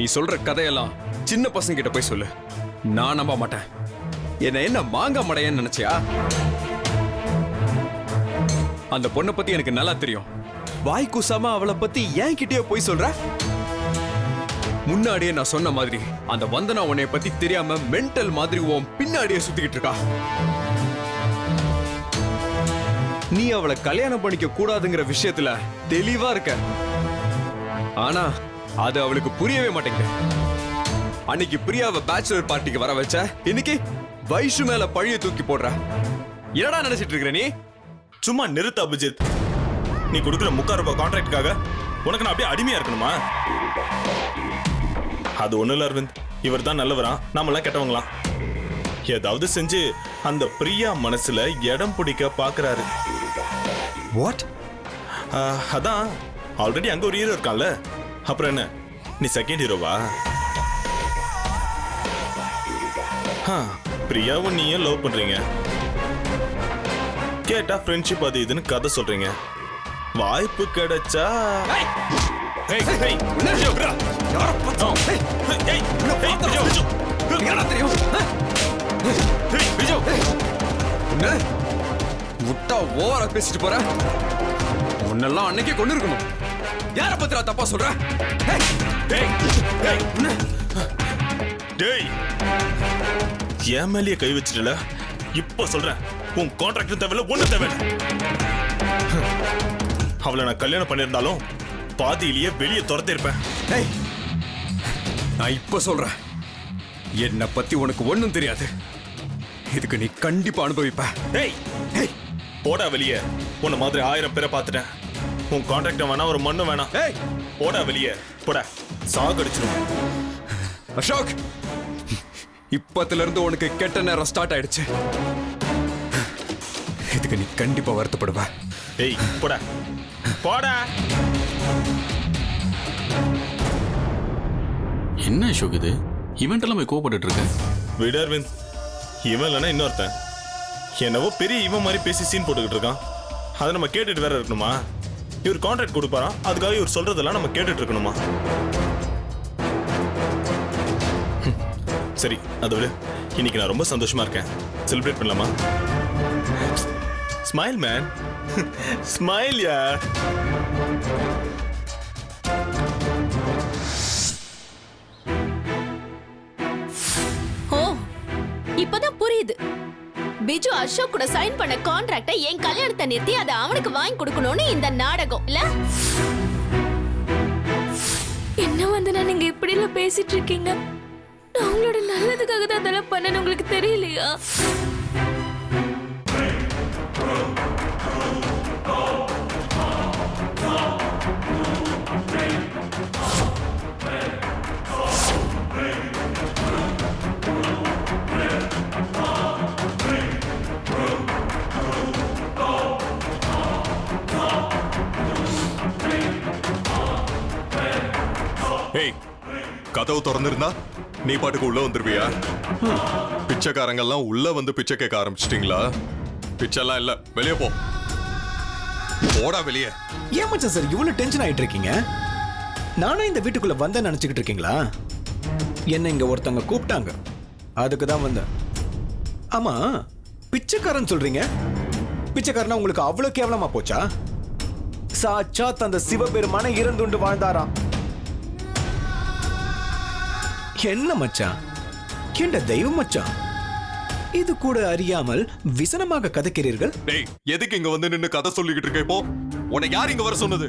நீ சொல்ற கதையெல்லாம் சின்ன பசங்க கிட்ட போய் சொல்லு, நான் நம்ப மாட்டேன். என்ன மாங்கா மடையன்னு நினைச்சியா? அந்த பொண்ணை பத்தி எனக்கு நல்லா தெரியும். வாய் கூசாம அவளை பத்தி ஏன் கிட்டயே போய் சொல்ற? முன்னாடியே நான் சொன்ன மாதிரி அந்த வந்தனா உன்னைய பத்தி தெரியாம மென்டல் மாதிரி உன் பின்னாடியே சுத்திக்கிட்டு இருக்கா. நீ அவளை கல்யாணம் பண்ணிக்க கூடாதுங்கிற விஷயத்துல தெளிவா இருக்க. ஆனா அது அவளுக்கு புரியவே மாட்டேங்குது. அன்னைக்கு பிரியாவை பேச்சுலர் பார்ட்டிக்கு வர வச்ச, இன்னைக்கு வைஷு மேல பழிய தூக்கி போடுற. என்னடா நினைச்சிட்டு இருக்கிற நீ? சும்மா நிறுத்த அபிஜித். நீ கொடுக்குற 3,000 ரூபாய் கான்ட்ராக்டுக்காக உனக்கு நான் அப்படியே அடிமையா இருக்கணுமா? அது ஒண்ணு இல்ல அரவிந்த், இவர் தான் நல்லவரா, நாமெல்லாம் கெட்டவங்களாம். ஏதாவது செஞ்சு அந்த பிரியா மனசுல இடம் பிடிக்க பாக்குறாரு. வாட்? அதான் ஆல்ரெடி அங்க ஒரு ஹீரோ இருக்கான்ல, அப்புறம் என்ன நீ செகண்ட் ஹீரோவா? பிரியாவும் நீயும் லவ் பண்றீங்க, கேட்டா ஃப்ரெண்ட்ஷிப் அது இதுன்னு கதை சொல்றீங்க. வாய்ப்பு கிடைச்சா முட்டா ஓவரா பேசிட்டு போற. உன்னெல்லாம் அன்னைக்கே கொண்டு இருக்கணும். யார பத்திரா தப்பா சொல்ற? என் மேலேயே கை வச்சிடல. இப்ப சொல்றேன், உன் கான்ட்ராக்ட் தேவையில்ல, ஒண்ணு தேவையில்ல. அவளை நான் கல்யாணம் பண்ணிருந்தாலும் பாதியிலேயே வெளியே துரத்திருப்பேன். நான் இப்ப சொல்றேன், என்னை பத்தி உனக்கு ஒண்ணும் தெரியாது. இதுக்கு நீ கண்டிப்பா அனுபவிப்ப. போடா வெளியே. உன்ன மாதிரி 1000 பேரை பார்த்துட்டேன். உன் கான்ட்ராக்ட் வேணா, ஒரு மண்ணு வேணாம். போடா வெளியே, போடா. சாகடிச்சிருவோம். அசோக், இப்பத்துல இருந்து உனக்கு கெட்ட நேரம் ஸ்டார்ட் ஆயிடுச்சு. இதுக்கு நீ கண்டிப்பா வருத்தப்படுவ. போடா போடா. என்ன அசோக் இது? இவன்ட் எல்லாம் போய் கோவப்பட்டு இருக்க? விடு அரவிந்த், இவன் இல்லைன்னா இன்னொருத்தன் என்னவோ பெரிய இவன் மாதிரி பேசி சீன் போட்டுக்கிட்டு இருக்கான். அதை நம்ம கேட்டுட்டு வேற இருக்கணுமா? இவர் கான்ட்ராக்ட் கொடுப்பாராம், அதுக்காக இவர் சொல்றதெல்லாம் நம்ம கேட்டுட்டு இருக்கணுமா? சரி, அதை விட இன்னைக்கு நான் ரொம்ப சந்தோஷமா இருக்கேன். செலிப்ரேட் பண்ணலாமா? ஸ்மைல் மேன், ஸ்மைல் யா. ஓ, இப்பதான் புரியுது. பிஜு அசோக் கூட சைன் பண்ண கான்ட்ராக்டை என் கல்யாணத்தை நிறுத்தி அதை அவனுக்கு வாங்கி கொடுக்கணும்னு இந்த நாடகம் இல்ல? என்ன வந்து நான் நீங்க இப்படி எல்லாம் பேசிட்டு இருக்கீங்க? நான் உங்களோட நல்லதுக்காக தான் அதெல்லாம் பண்ணேன்னு உங்களுக்கு தெரியலையா? கதவு திறந்திருந்தா நீ பாட்டுக்கு உள்ள வந்துருவியா? பிச்சைக்காரங்க எல்லாம் உள்ள வந்து பிச்சை கேட்க ஆரம்பிச்சிட்டீங்களா? பிச்சைலாம் இல்ல, வெளியே போ. போடா வெளியே. ஏன் மச்சான் சார் இவ்வளவு டென்ஷன் ஆயிட்டு இருக்கீங்க? நானும் இந்த வீட்டுக்குள்ள வந்தேன்னு நினைச்சுக்கிட்டு இருக்கீங்களா? என்ன இங்க ஒருத்தவங்க கூப்பிட்டாங்க, அதுக்கு தான் வந்தேன். ஆமா, பிச்சைக்காரன் சொல்றீங்க. பிச்சைக்காரனா உங்களுக்கு அவ்வளவு கேவலமா போச்சா? சாட்சாத் அந்த சிவபெருமான இறந்துண்டு வாழ்ந்தாராம். என்ன மச்சான், கிண்ட தெய்வம் மச்சான், இது கூட அறியாமல் விசனமாக கதைக்கிறீர்கள். டேய், எதுக்கு இங்க வந்து நின்னு கதை சொல்லிக்கிட்டு இருக்க? இப்போ உன்னை யார் இங்க வர சொன்னது?